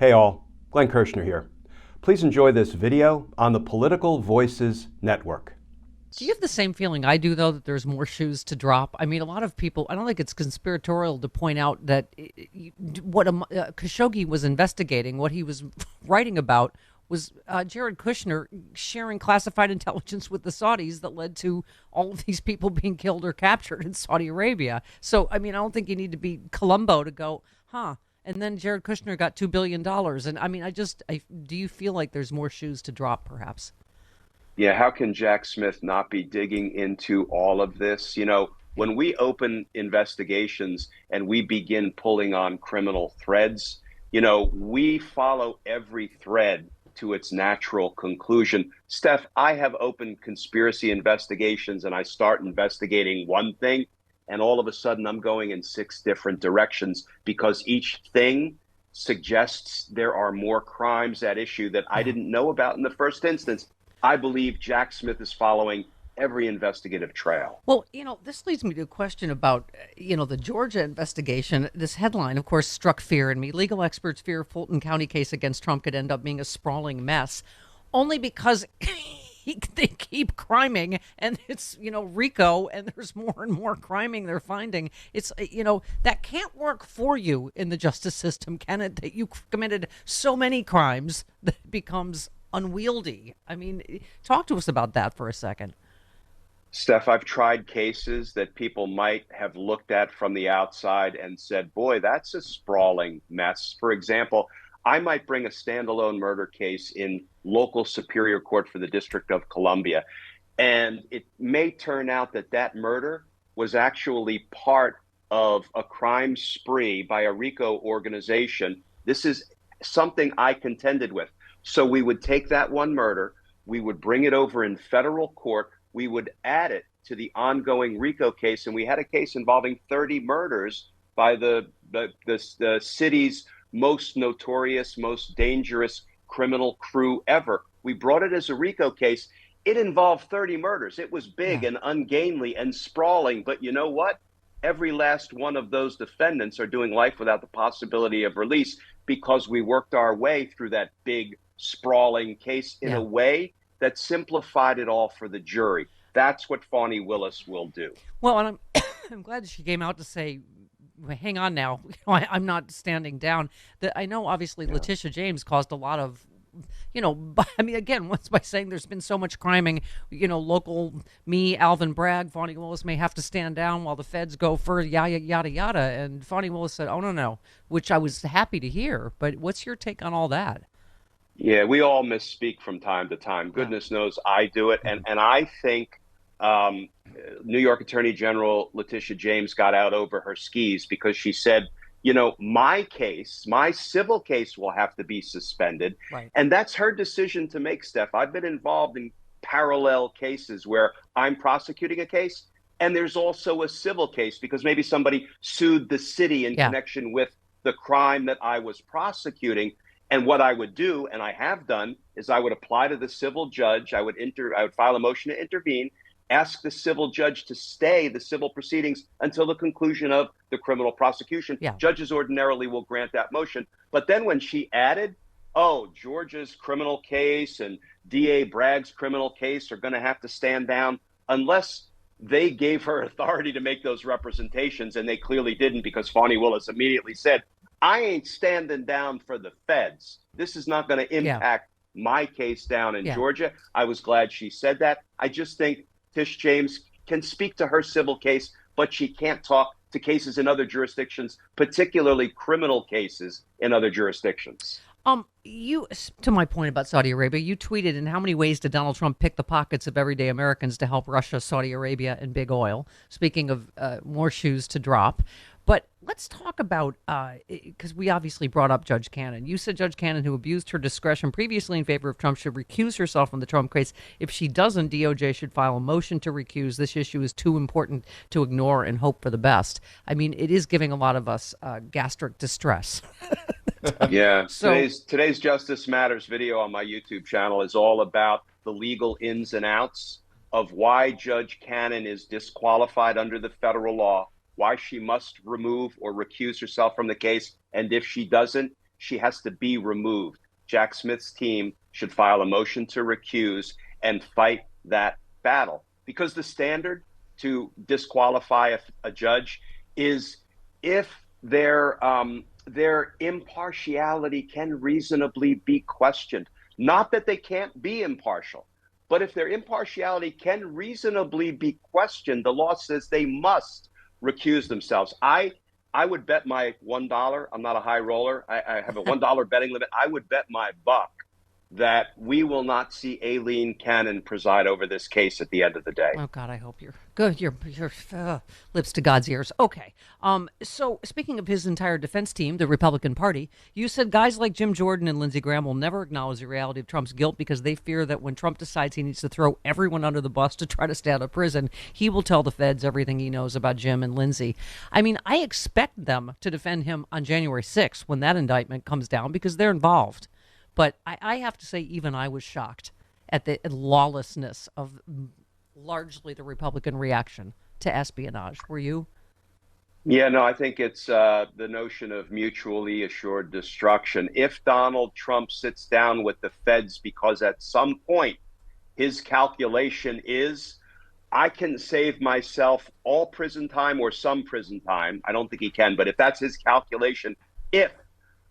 Hey all, Glenn Kirschner here. Please enjoy this video on the Political Voices Network. Do you have the same feeling I do, though, that there's more shoes to drop? I mean, a lot of people, I don't think it's conspiratorial to point out that what Khashoggi was investigating, what he was writing about, was Jared Kushner sharing classified intelligence with the Saudis that led to all of these people being killed or captured in Saudi Arabia. So, I mean, I don't think you need to be Columbo to go, huh? And then Jared Kushner got $2 billion. And I mean, do you feel like there's more shoes to drop, perhaps? Yeah, how can Jack Smith not be digging into all of this? Yeah. When we open investigations and we begin pulling on criminal threads, we follow every thread to its natural conclusion. Steph, I have opened conspiracy investigations and I start investigating one thing, and all of a sudden I'm going in six different directions because each thing suggests there are more crimes at issue that I didn't know about in the first instance. I believe Jack Smith is following every investigative trail. Well, this leads me to a question about, the Georgia investigation. This headline, of course, struck fear in me. Legal experts fear Fulton County case against Trump could end up being a sprawling mess, only because they keep criming, and it's, RICO, and there's more and more criming they're finding. It's, that can't work for you in the justice system, can it? That you committed so many crimes that it becomes unwieldy. I mean, talk to us about that for a second. Steph, I've tried cases that people might have looked at from the outside and said, boy, that's a sprawling mess. For example, I might bring a standalone murder case in local superior court for the District of Columbia. And it may turn out that that murder was actually part of a crime spree by a RICO organization. This is something I contended with. So we would take that one murder, we would bring it over in federal court, we would add it to the ongoing RICO case, and we had a case involving 30 murders by the city's most notorious, most dangerous criminal crew ever. We brought it as a RICO case. It involved 30 murders. It was big and ungainly and sprawling, but you know what? Every last one of those defendants are doing life without the possibility of release because we worked our way through that big sprawling case in a way that simplified it all for the jury. That's what Fani Willis will do. Well, and I'm glad she came out to say, hang on now, I'm not standing down. That I know, obviously, Letitia James caused a lot of, I mean, again, once by saying there's been so much criming, local me, Alvin Bragg, Fani Willis may have to stand down while the feds go for yada, yada, yada. And Fani Willis said, oh, no, which I was happy to hear. But what's your take on all that? Yeah, we all misspeak from time to time. Goodness knows I do it. And I think New York Attorney General Letitia James got out over her skis because she said, my case, my civil case will have to be suspended. Right. And that's her decision to make, Steph. I've been involved in parallel cases where I'm prosecuting a case and there's also a civil case because maybe somebody sued the city in connection with the crime that I was prosecuting. And what I would do, and I have done, is I would apply to the civil judge. I would file a motion to intervene, ask the civil judge to stay the civil proceedings until the conclusion of the criminal prosecution. Judges ordinarily will grant that motion. But then when she added, Georgia's criminal case and DA Bragg's criminal case are going to have to stand down unless they gave her authority to make those representations, and they clearly didn't because Fani Willis immediately said, I ain't standing down for the feds. This is not going to impact my case down in Georgia. I was glad she said that. I just think Tish James can speak to her civil case, but she can't talk to cases in other jurisdictions, particularly criminal cases in other jurisdictions. To my point about Saudi Arabia, you tweeted, in how many ways did Donald Trump pick the pockets of everyday Americans to help Russia, Saudi Arabia, and big oil? Speaking of more shoes to drop. But let's talk about, because we obviously brought up Judge Cannon. You said Judge Cannon, who abused her discretion previously in favor of Trump, should recuse herself from the Trump case. If she doesn't, DOJ should file a motion to recuse. This issue is too important to ignore and hope for the best. I mean, it is giving a lot of us gastric distress. Yeah. Today's Justice Matters video on my YouTube channel is all about the legal ins and outs of why Judge Cannon is disqualified under the federal law, why she must remove or recuse herself from the case, and if she doesn't, she has to be removed. Jack Smith's team should file a motion to recuse and fight that battle, because the standard to disqualify a judge is if their impartiality can reasonably be questioned. Not that they can't be impartial, but if their impartiality can reasonably be questioned, the law says they must recuse themselves. I would bet my $1. I'm not a high roller. I have a $1 betting limit. I would bet my buck that we will not see Aileen Cannon preside over this case at the end of the day. Oh God, I hope you're good. Your lips to God's ears. Okay. So speaking of his entire defense team, the Republican Party, you said guys like Jim Jordan and Lindsey Graham will never acknowledge the reality of Trump's guilt because they fear that when Trump decides he needs to throw everyone under the bus to try to stay out of prison, he will tell the feds everything he knows about Jim and Lindsey. I mean, I expect them to defend him on January 6th when that indictment comes down because they're involved. But I have to say, even I was shocked at the lawlessness of largely the Republican reaction to espionage. Were you? Yeah, no, I think it's the notion of mutually assured destruction. If Donald Trump sits down with the feds because at some point his calculation is, I can save myself all prison time or some prison time. I don't think he can, but if that's his calculation, if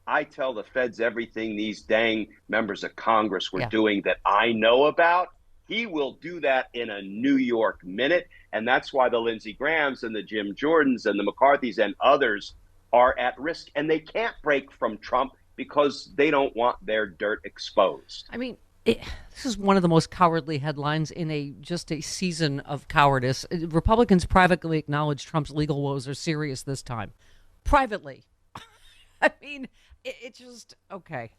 I tell the feds everything these dang members of Congress were doing that I know about, he will do that in a New York minute. And that's why the Lindsey Grahams and the Jim Jordans and the McCarthys and others are at risk. And they can't break from Trump because they don't want their dirt exposed. I mean, this is one of the most cowardly headlines in just a season of cowardice. Republicans privately acknowledge Trump's legal woes are serious this time. Privately. I mean, it's just, okay.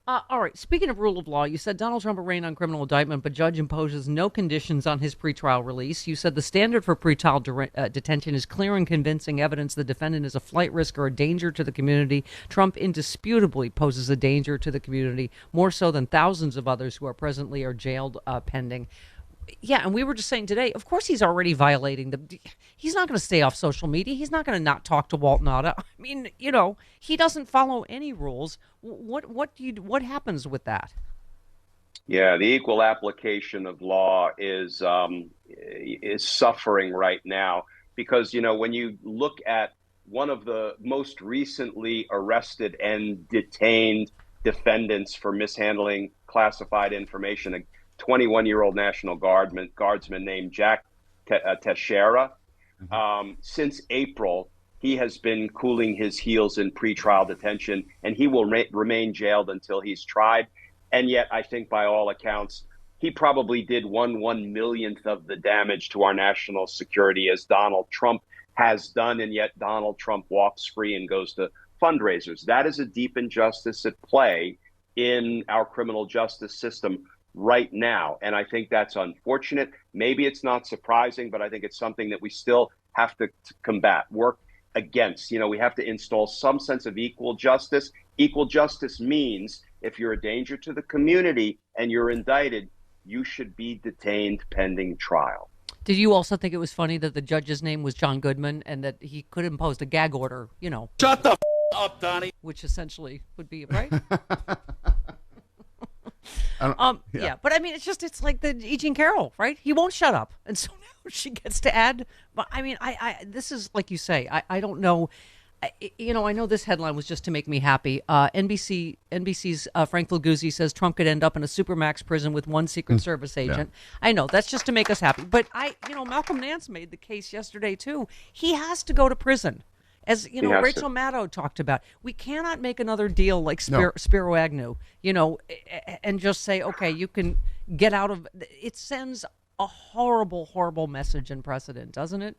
All right. Speaking of rule of law, you said Donald Trump arraigned on criminal indictment, but judge imposes no conditions on his pretrial release. You said the standard for pretrial detention is clear and convincing evidence the defendant is a flight risk or a danger to the community. Trump indisputably poses a danger to the community, more so than thousands of others who are presently jailed pending. Yeah, and we were just saying today, of course he's already violating he's not going to stay off social media. He's not going to not talk to Walt Nauta. I mean, he doesn't follow any rules. What happens with that? Yeah, the equal application of law is suffering right now because, when you look at one of the most recently arrested and detained defendants for mishandling classified information, a 21-year-old National Guardsman named Jack Teixeira. Since April, he has been cooling his heels in pretrial detention, and he will remain jailed until he's tried. And yet, I think by all accounts, he probably did 1/1,000,000th of the damage to our national security as Donald Trump has done, and yet Donald Trump walks free and goes to fundraisers. That is a deep injustice at play in our criminal justice system right now. And I think that's unfortunate. Maybe it's not surprising, but I think it's something that we still have to combat, work against. We have to install some sense of equal justice. Equal justice means if you're a danger to the community and you're indicted, you should be detained pending trial. Did you also think it was funny that the judge's name was John Goodman and that he could impose a gag order, Shut the up, Donnie. Which essentially would be, right? Yeah, but I mean, it's like the E. Jean Carroll, right? He won't shut up. And so now she gets to add, but I mean, this is like you say, I don't know. I know this headline was just to make me happy. NBC's Frank Filguzzi says Trump could end up in a supermax prison with one Secret Service agent. Yeah. I know that's just to make us happy. But Malcolm Nance made the case yesterday too. He has to go to prison. As Rachel Maddow talked about, we cannot make another deal like Spiro Agnew, and just say, okay, you can get out of it. Sends a horrible, horrible message and precedent, doesn't it?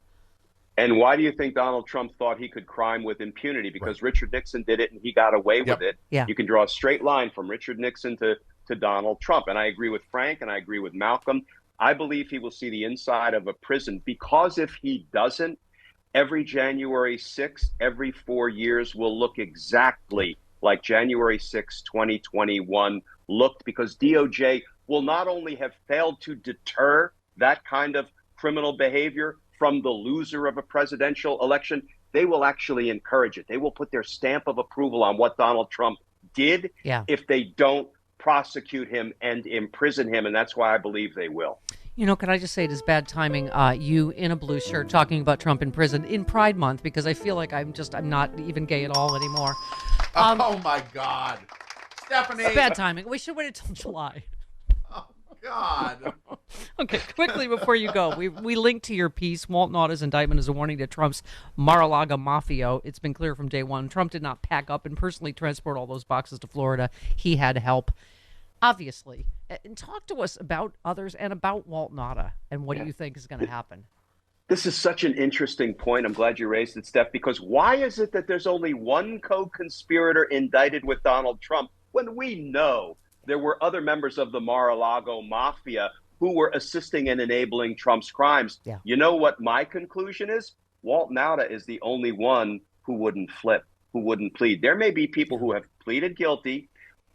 And why do you think Donald Trump thought he could crime with impunity? Because Richard Nixon did it and he got away with it. Yeah. You can draw a straight line from Richard Nixon to Donald Trump. And I agree with Frank and I agree with Malcolm. I believe he will see the inside of a prison because if he doesn't, every January 6th, every 4 years will look exactly like January 6th, 2021 looked, because DOJ will not only have failed to deter that kind of criminal behavior from the loser of a presidential election, they will actually encourage it. They will put their stamp of approval on what Donald Trump did if they don't prosecute him and imprison him. And that's why I believe they will. You know, can I just say it is bad timing, you in a blue shirt talking about Trump in prison in Pride Month, because I feel like I'm not even gay at all anymore. Oh, my God. Stephanie. It's bad timing. We should wait until July. Oh, God. Okay, quickly before you go, we linked to your piece, Walt Naughta's indictment is a warning to Trump's MarALago Mafia. It's been clear from day one, Trump did not pack up and personally transport all those boxes to Florida. He had help. Obviously, and talk to us about others and about Walt Naughta and what do you think is going to happen? This is such an interesting point. I'm glad you raised it, Steph, because why is it that there's only one co-conspirator indicted with Donald Trump when we know there were other members of the MarALago Mafia who were assisting and enabling Trump's crimes? Yeah. You know what my conclusion is? Walt Naughta is the only one who wouldn't flip, who wouldn't plead. There may be people who have pleaded guilty,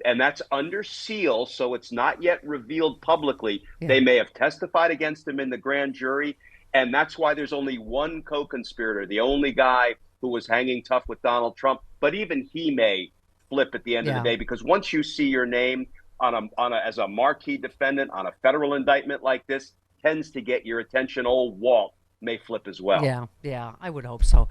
and that's under seal, so it's not yet revealed publicly. Yeah. They may have testified against him in the grand jury, and that's why there's only one co-conspirator, the only guy who was hanging tough with Donald Trump. But even he may flip at the end of the day, because once you see your name as a marquee defendant on a federal indictment like this, tends to get your attention. Old Walt may flip as well. Yeah, I would hope so.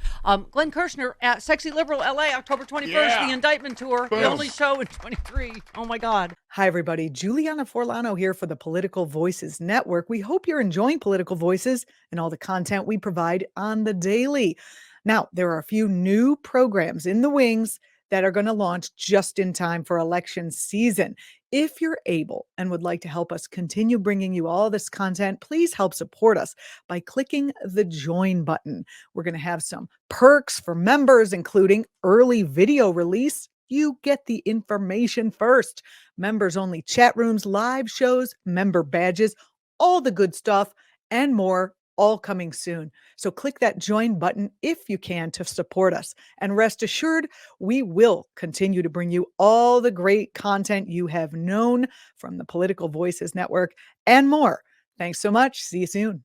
Glenn Kirschner at Sexy Liberal LA, October 21st, the indictment tour, the only show in 23. Oh my God. Hi, everybody. Juliana Forlano here for the Political Voices Network. We hope you're enjoying Political Voices and all the content we provide on the daily. Now, there are a few new programs in the wings that are going to launch just in time for election season. If you're able and would like to help us continue bringing you all this content, please help support us by clicking the join button. We're going to have some perks for members, including early video release. You get the information first. Members only chat rooms, live shows, member badges, all the good stuff and more, all coming soon. So click that join button if you can to support us. And rest assured, we will continue to bring you all the great content you have known from the Political Voices Network and more. Thanks so much. See you soon.